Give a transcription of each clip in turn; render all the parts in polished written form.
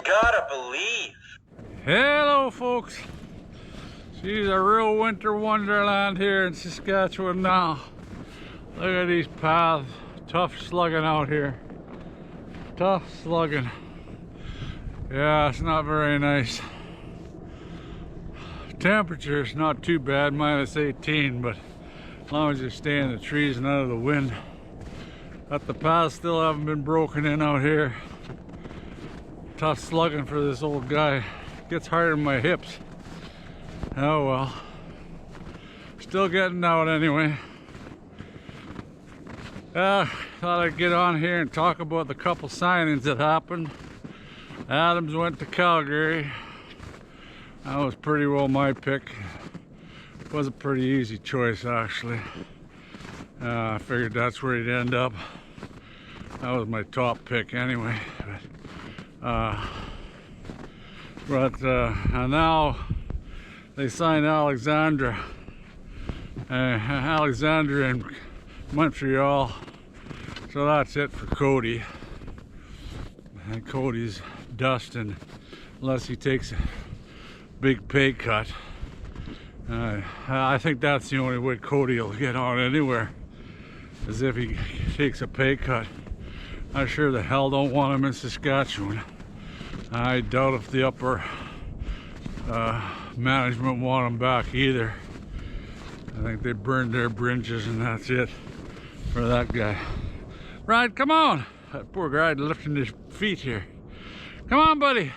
gotta believe. Hello folks, she's a real winter wonderland here in Saskatchewan now. Look at these paths, tough slugging out here. Tough slugging. Yeah, it's not very nice. Temperature's not too bad, -18, but as long as you stay in the trees and out of the wind. But the paths still haven't been broken in out here. Tough slugging for this old guy. Gets hard on my hips. Oh well. Still getting out anyway. Thought I'd get on here and talk about the couple signings that happened. Adams went to Calgary. That was pretty well my pick. It was a pretty easy choice actually. I figured that's where he'd end up. That was my top pick anyway. And now they signed Alexandra in Montreal. So that's it for Cody. And Cody's dusting unless he takes a big pay cut. I think that's the only way Cody will get on anywhere, is if he takes a pay cut. I sure the hell don't want him in Saskatchewan. I doubt if the upper management want him back either. I think they burned their bridges and that's it for that guy. Right, come on. That poor guy lifting his feet here. Come on, buddy.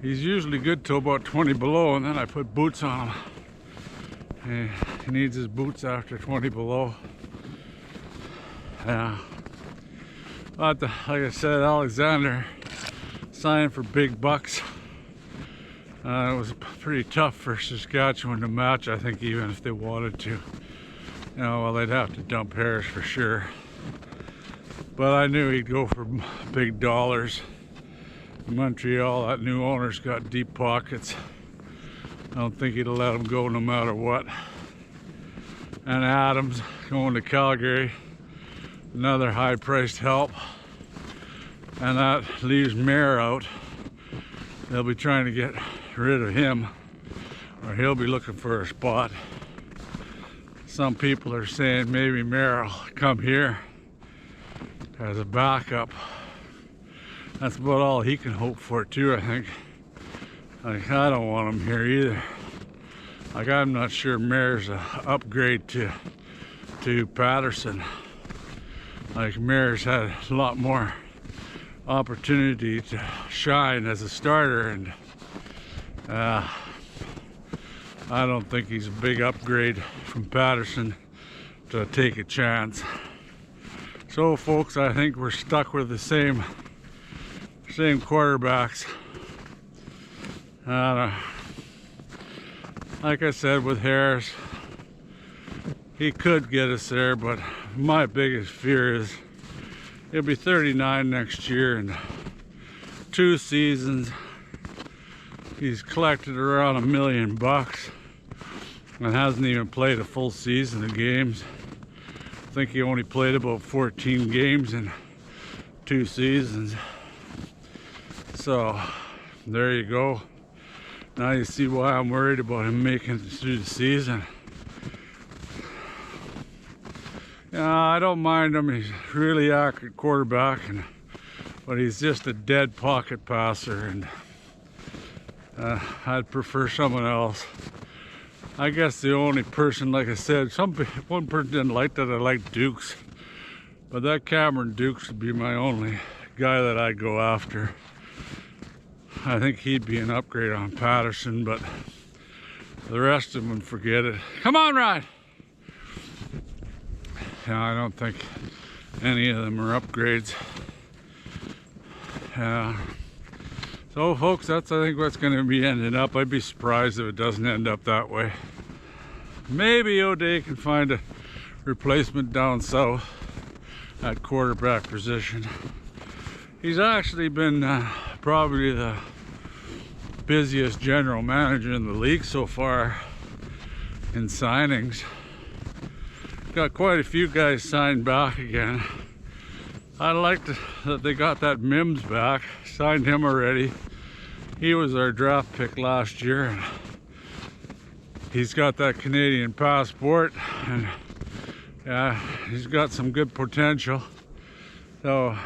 He's usually good till about 20 below, and then I put boots on him. He needs his boots after 20 below. Yeah. But like I said, Alexander signed for big bucks. It was pretty tough for Saskatchewan to match, I think, even if they wanted to. You know, well, they'd have to dump Harris for sure. But I knew he'd go for big dollars. In Montreal, that new owner's got deep pockets. I don't think he'd let him go no matter what. And Adams going to Calgary, another high-priced help. And that leaves Mayer out. They'll be trying to get rid of him, or he'll be looking for a spot. Some people are saying maybe Mayer will come here as a backup. That's about all he can hope for too, I think. Like, I don't want him here either. Like, I'm not sure Mayer's an upgrade to Patterson. Like, Mayer's had a lot more opportunity to shine as a starter, and I don't think he's a big upgrade from Patterson to take a chance. So folks, I think we're stuck with the same quarterbacks. Like I said, with Harris, he could get us there, but my biggest fear is he'll be 39 next year, and 2 seasons. He's collected around $1 million and hasn't even played a full season of games. I think he only played about 14 games in 2 seasons. So there you go. Now you see why I'm worried about him making it through the season. Yeah, I don't mind him. He's a really accurate quarterback, but he's just a dead pocket passer, and I'd prefer someone else. I guess the only person, like I said, one person didn't like that. I like Dukes, but that Cameron Dukes would be my only guy that I'd go after. I think he'd be an upgrade on Patterson, but the rest of them, forget it. Come on, Ryan. Yeah, I don't think any of them are upgrades. Yeah. So folks, that's, I think, what's going to be ending up. I'd be surprised if it doesn't end up that way. Maybe O'Day can find a replacement down south at quarterback position. He's actually been probably the busiest general manager in the league so far in signings. Got quite a few guys signed back again. I liked that they got that Mims back, signed him already. He was our draft pick last year, and he's got that Canadian passport, and yeah, he's got some good potential. So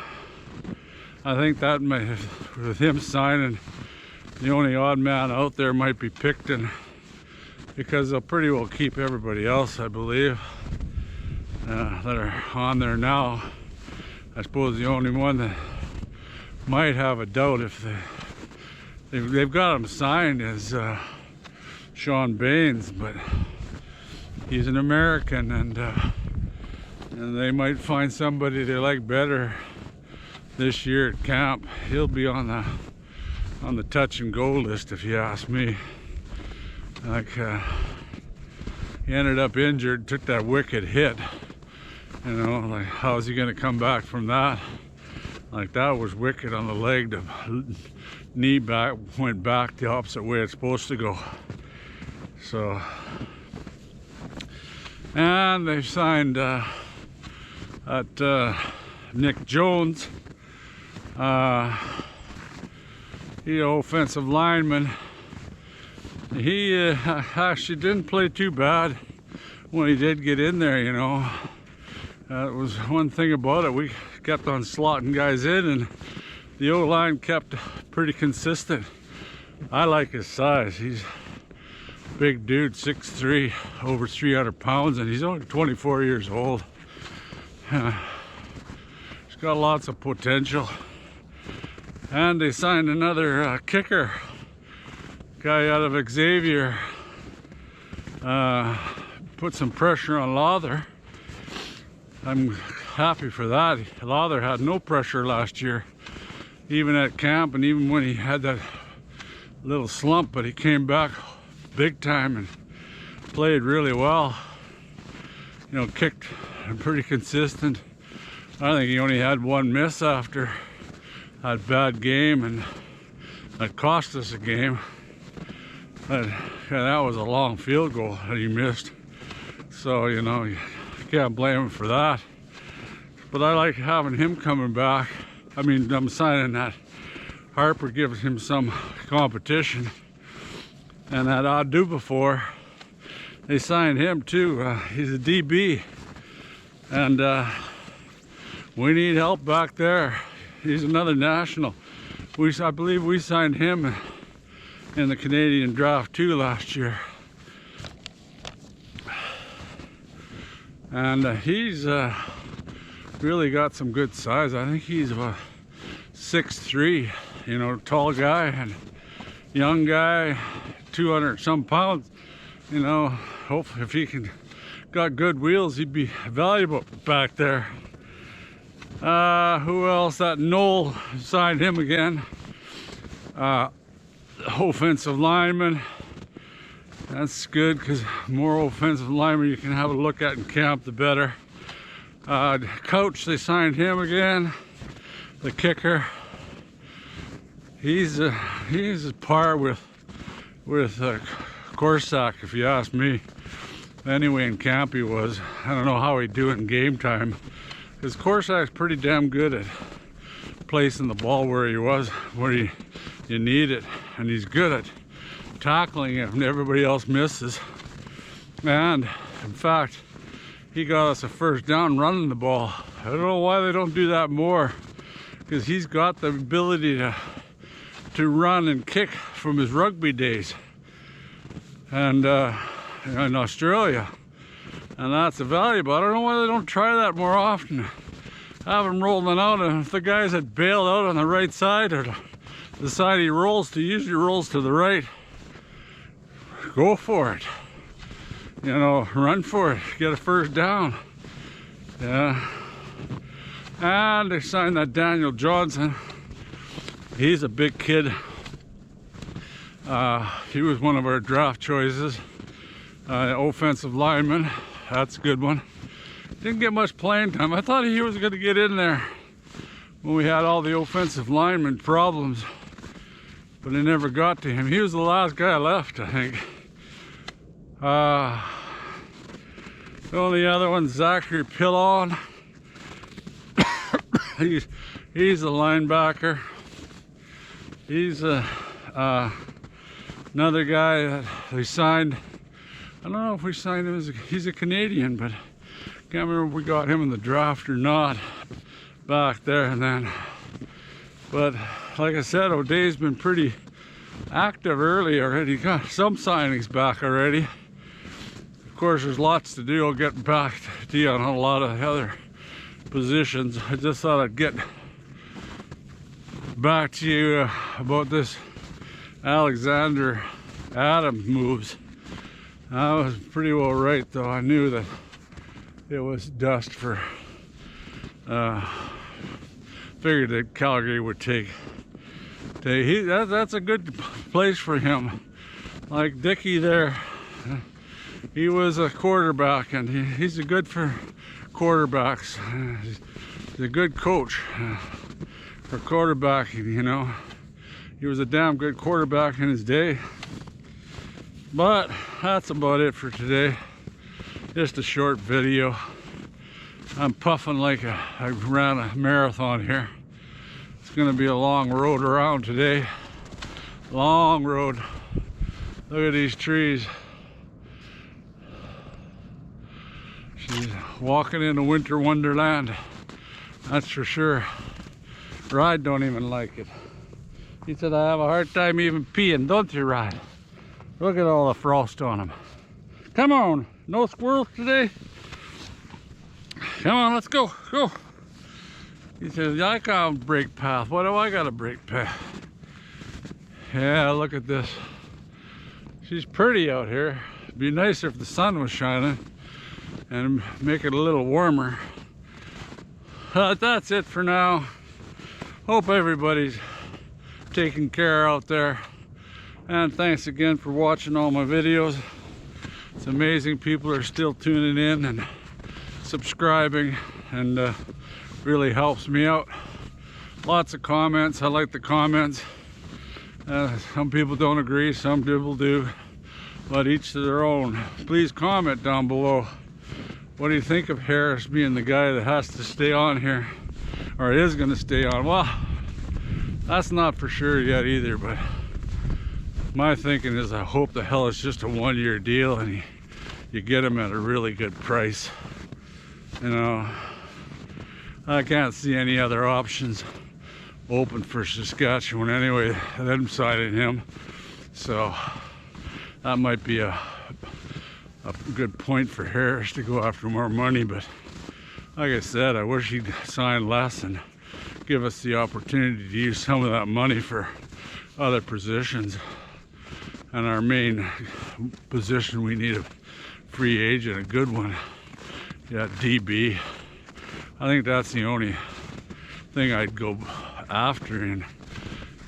I think that with him signing, the only odd man out there might be Picton, because they'll pretty well keep everybody else, I believe, that are on there now. I suppose the only one that might have a doubt if they've got him signed is Sean Baines, but he's an American, and they might find somebody they like better this year at camp. He'll be on the touch and go list, if you ask me. Like he ended up injured, took that wicked hit. You know, like, how is he going to come back from that? Like, that was wicked on the leg. The knee went back the opposite way it's supposed to go. So, and they signed Nick Jones, he offensive lineman. He actually didn't play too bad when he did get in there, you know. That was one thing about it. We kept on slotting guys in, and the O-line kept pretty consistent. I like his size. He's a big dude, 6'3", over 300 pounds, and he's only 24 years old. He's got lots of potential. And they signed another kicker, guy out of Xavier. Put some pressure on Lawther. I'm happy for that. Lawther had no pressure last year, even at camp, and even when he had that little slump, but he came back big time and played really well. You know, kicked pretty consistent. I think he only had one miss after that bad game, and that cost us a game. But yeah, that was a long field goal that he missed. So, you know, you can't blame him for that. But I like having him coming back. I mean, I'm signing that. Harper gives him some competition. And that Adu before, they signed him too. He's a DB. And we need help back there. He's another national. I believe we signed him in the Canadian draft too last year. And he's really got some good size. I think he's about 6'3", you know, tall guy and young guy, 200 some pounds. You know, hopefully if he got good wheels, he'd be valuable back there. Who else? That Knoll, signed him again. Offensive lineman. That's good, because more offensive linemen you can have a look at in camp, the better. Coach, they signed him again. The kicker. He's a par with Corsack, if you ask me. Anyway, in camp he was. I don't know how he'd do it in game time, because Corsack's pretty damn good at placing the ball where you need it, and he's good at tackling it when everybody else misses. And in fact, he got us a first down running the ball. I don't know why they don't do that more, because he's got the ability to run and kick from his rugby days and in Australia, and that's valuable. I don't know why they don't try that more often. Have him rolling out, and if the guys had bailed out on the right side, or the side he usually rolls to the right, go for it. You know, run for it, get a first down. Yeah. And they signed that Daniel Johnson. He's a big kid. He was one of our draft choices. Offensive lineman, that's a good one. Didn't get much playing time. I thought he was going to get in there when we had all the offensive lineman problems, but it never got to him. He was the last guy left, I think. The only other one, Zachary Pillon. He's a linebacker. He's another guy that we signed. I don't know if we signed him he's a Canadian, but can't remember if we got him in the draft or not back there and then. But like I said, O'Day's been pretty active early already. Got some signings back already. Of course, there's lots to do. I'll get back to you on a lot of other positions. I just thought I'd get back to you about this Alexander Adams moves. I was pretty well right, though. I knew that it was dust for figured that Calgary would take that's a good place for him. Like Dickie there, he was a quarterback, and he's a good for quarterbacks. He's a good coach for quarterbacking, you know. He was a damn good quarterback in his day. But that's about it for today. Just a short video. I'm puffing like I ran a marathon here. It's gonna be a long road around today. Long road. Look at these trees. She's walking in a winter wonderland. That's for sure. Ride don't even like it. He said, I have a hard time even peeing, don't you, Ride? Look at all the frost on him. Come on, no squirrels today? Come on, let's go, go. He says, I can't break path. What do I got to break path? Yeah, look at this. She's pretty out here. It'd be nicer if the sun was shining and make it a little warmer. But that's it for now. Hope everybody's taking care out there. And thanks again for watching all my videos. It's amazing people are still tuning in and subscribing, and really helps me out. Lots of comments. I like the comments. Some people don't agree, some people do, but each to their own. Please comment down below. What do you think of Harris being the guy that has to stay on here, or is going to stay on? Well, that's not for sure yet either, but my thinking is I hope the hell it's just a one-year deal and you get him at a really good price. You know, I can't see any other options open for Saskatchewan anyway, them signing him. So that might be a good point for Harris to go after more money. But like I said, I wish he'd sign less and give us the opportunity to use some of that money for other positions. And our main position, we need a free agent, a good one. Yeah, DB. I think that's the only thing I'd go after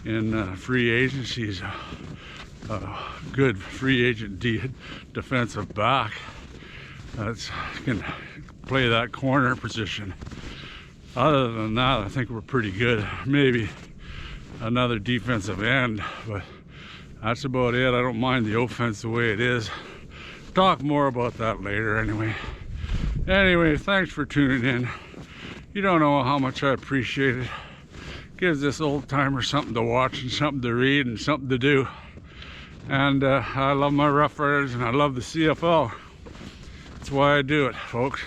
in free agencies. A good free agent defensive back that can play that corner position. Other than that, I think we're pretty good. Maybe another defensive end, but that's about it. I don't mind the offense the way it is. Talk more about that later anyway. Anyway, thanks for tuning in. You don't know how much I appreciate it. Gives this old timer something to watch and something to read and something to do. And I love my Roughriders and I love the CFL. That's why I do it, folks.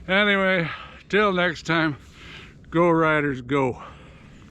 Anyway, till next time, go Riders, go.